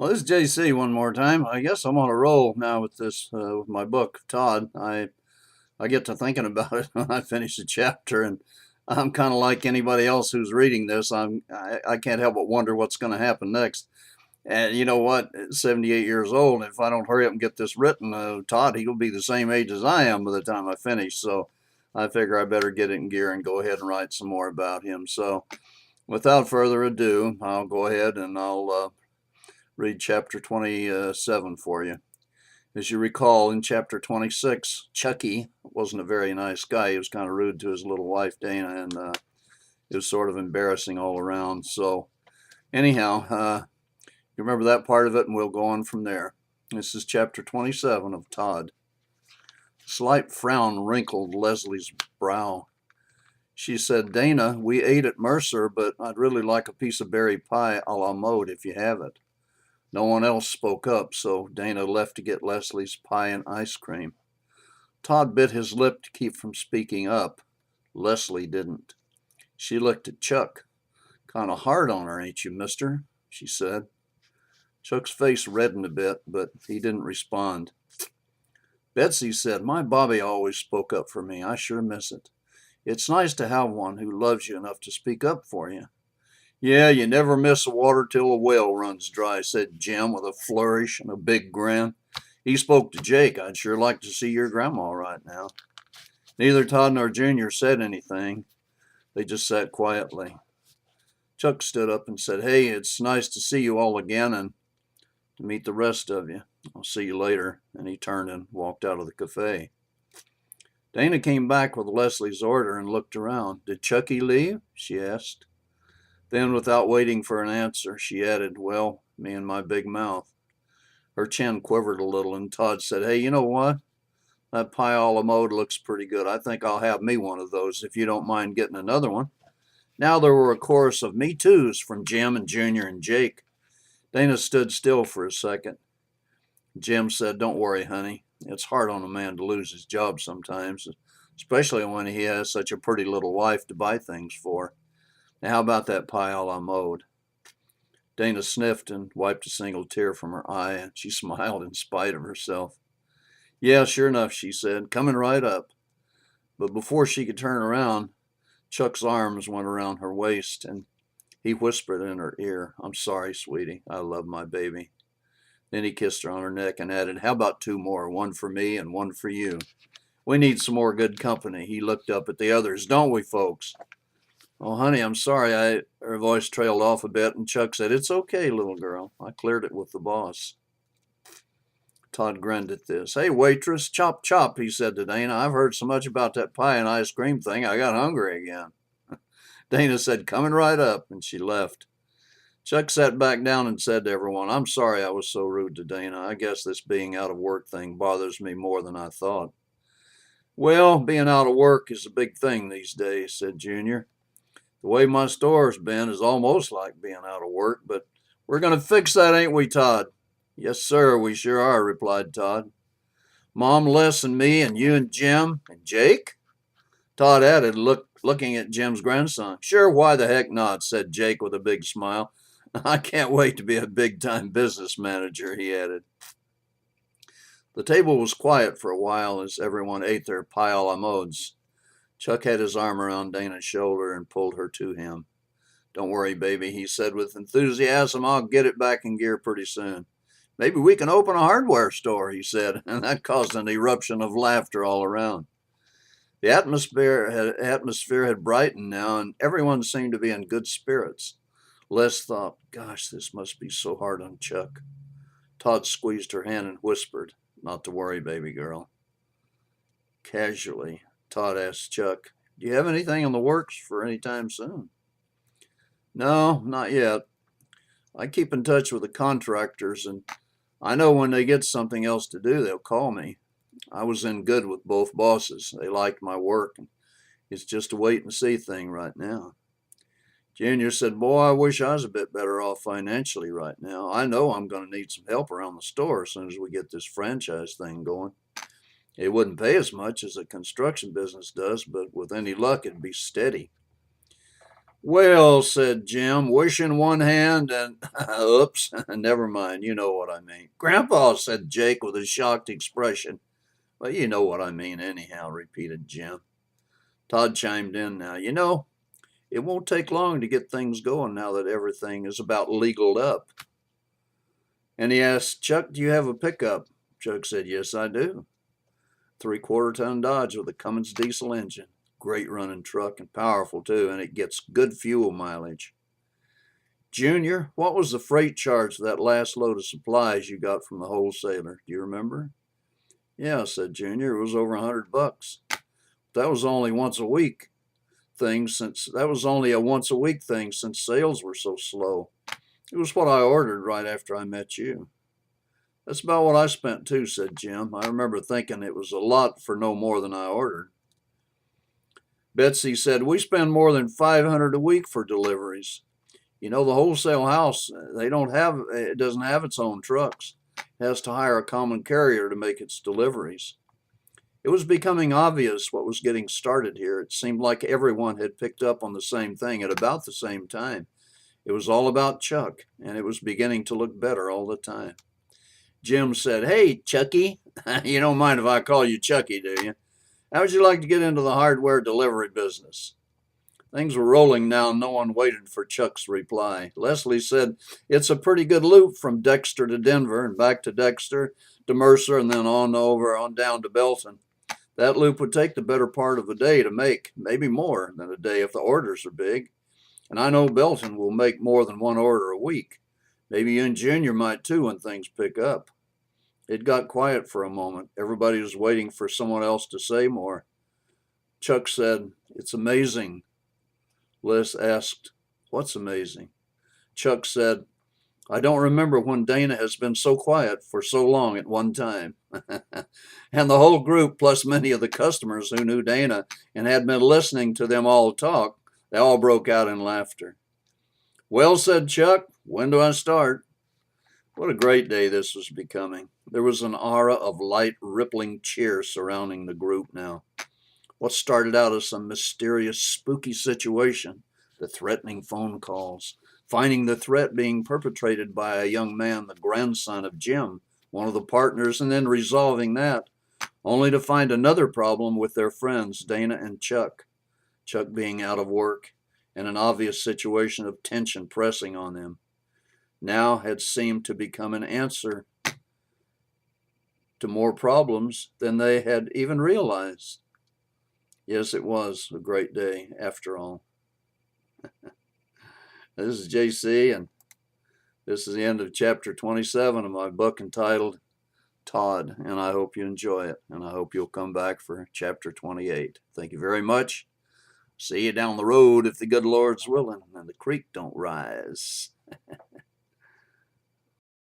Well, this is JC one more time. I guess I'm on a roll now with this, with my book, Todd. I get to thinking about it when I finish a chapter, and I'm kind of like anybody else who's reading this. I can't help but wonder what's going to happen next. And you know what? At 78 years old, if I don't hurry up and get this written, Todd, he'll be the same age as I am by the time I finish. So I figure I better get it in gear and go ahead and write some more about him. So without further ado, I'll go ahead and I'll read chapter 27 for you. As you recall, in chapter 26, Chucky wasn't a very nice guy. He was kind of rude to his little wife, Dana, and it was sort of embarrassing all around. So, anyhow, you remember that part of it, and we'll go on from there. This is chapter 27 of Todd. A slight frown wrinkled Leslie's brow. She said, Dana, we ate at Mercer, but I'd really like a piece of berry pie a la mode if you have it. No one else spoke up, so Dana left to get Leslie's pie and ice cream. Todd bit his lip to keep from speaking up. Leslie didn't. She looked at Chuck. Kind of hard on her, ain't you, mister? She said. Chuck's face reddened a bit, but he didn't respond. Betsy said, my Bobby always spoke up for me. I sure miss it. It's nice to have one who loves you enough to speak up for you. Yeah, you never miss a water till a well runs dry, said Jim with a flourish and a big grin. He spoke to Jake. I'd sure like to see your grandma right now. Neither Todd nor Junior said anything. They just sat quietly. Chuck stood up and said, hey, it's nice to see you all again and to meet the rest of you. I'll see you later. And he turned and walked out of the cafe. Dana came back with Leslie's order and looked around. Did Chucky leave? She asked. Then, without waiting for an answer, she added, well, me and my big mouth. Her chin quivered a little, and Todd said, hey, you know what? That pie a la mode looks pretty good. I think I'll have me one of those, if you don't mind getting another one. Now there were a chorus of me toos from Jim and Junior and Jake. Dana stood still for a second. Jim said, don't worry, honey. It's hard on a man to lose his job sometimes, especially when he has such a pretty little wife to buy things for. Now, how about that pie a la mode? Dana sniffed and wiped a single tear from her eye, and she smiled in spite of herself. Yeah, sure enough, she said, coming right up. But before she could turn around, Chuck's arms went around her waist, and he whispered in her ear, I'm sorry, sweetie. I love my baby. Then he kissed her on her neck and added, how about two more, one for me and one for you? We need some more good company. He looked up at the others, don't we, folks? Oh, honey, I'm sorry. Her voice trailed off a bit, and Chuck said, it's okay, little girl. I cleared it with the boss. Todd grinned at this. Hey, waitress, chop, chop, he said to Dana. I've heard so much about that pie and ice cream thing, I got hungry again. Dana said, coming right up, and she left. Chuck sat back down and said to everyone, I'm sorry I was so rude to Dana. I guess this being out of work thing bothers me more than I thought. Well, being out of work is a big thing these days, said Junior. The way my store's been is almost like being out of work, but we're going to fix that, ain't we, Todd? Yes, sir, we sure are, replied Todd. Mom, Les, and me, and you and Jim, and Jake? Todd added, looking at Jim's grandson. Sure, why the heck not, said Jake with a big smile. I can't wait to be a big-time business manager, he added. The table was quiet for a while as everyone ate their pie a la modes. Chuck had his arm around Dana's shoulder and pulled her to him. Don't worry, baby, he said with enthusiasm. I'll get it back in gear pretty soon. Maybe we can open a hardware store, he said, and that caused an eruption of laughter all around. The atmosphere had brightened now, and everyone seemed to be in good spirits. Les thought, gosh, this must be so hard on Chuck. Todd squeezed her hand and whispered, not to worry, baby girl. Casually, Todd asked Chuck, do you have anything in the works for any time soon? No, not yet. I keep in touch with the contractors, and I know when they get something else to do, they'll call me. I was in good with both bosses. They liked my work, and it's just a wait and see thing right now. Junior said, boy, I wish I was a bit better off financially right now. I know I'm going to need some help around the store as soon as we get this franchise thing going. It wouldn't pay as much as a construction business does, but with any luck, it'd be steady. Well, said Jim, wishing one hand and oops, never mind, you know what I mean. Grandpa, said Jake with a shocked expression. Well, you know what I mean anyhow, repeated Jim. Todd chimed in now. It won't take long to get things going now that everything is about legaled up. And he asked, Chuck, do you have a pickup? Chuck said, yes, I do. 3/4 ton Dodge with a Cummins diesel engine. Great running truck and powerful too, and it gets good fuel mileage. Junior, what was the freight charge for that last load of supplies you got from the wholesaler? Do you remember? Yeah, said Junior. It was over $100. That was only once a week thing since that was only a once a week thing since sales were so slow. It was what I ordered right after I met you. That's about what I spent too, said Jim. I remember thinking it was a lot for no more than I ordered. Betsy said, we spend more than $500 a week for deliveries. The wholesale house, it doesn't have its own trucks. It has to hire a common carrier to make its deliveries. It was becoming obvious what was getting started here. It seemed like everyone had picked up on the same thing at about the same time. It was all about Chuck, and it was beginning to look better all the time. Jim said, hey, Chucky, you don't mind if I call you Chucky, do you? How would you like to get into the hardware delivery business? Things were rolling now, and no one waited for Chuck's reply. Leslie said, it's a pretty good loop from Dexter to Denver and back to Dexter to Mercer and then on down to Belton. That loop would take the better part of a day to make, maybe more than a day if the orders are big. And I know Belton will make more than one order a week. Maybe you and Junior might too when things pick up. It got quiet for a moment. Everybody was waiting for someone else to say more. Chuck said, it's amazing. Les asked, what's amazing? Chuck said, I don't remember when Dana has been so quiet for so long at one time. And the whole group, plus many of the customers who knew Dana and had been listening to them all talk, they all broke out in laughter. Well, said Chuck, when do I start? What a great day this was becoming. There was an aura of light, rippling cheer surrounding the group now. What started out as some mysterious, spooky situation, the threatening phone calls, finding the threat being perpetrated by a young man, the grandson of Jim, one of the partners, and then resolving that, only to find another problem with their friends, Dana and Chuck. Chuck being out of work and an obvious situation of tension pressing on them, now had seemed to become an answer to more problems than they had even realized. Yes, it was a great day after all. This is JC, and this is the end of chapter 27 of my book entitled Todd, and I hope you enjoy it, and I hope you'll come back for chapter 28. Thank you very much. See you down the road if the good Lord's willing and the creek don't rise.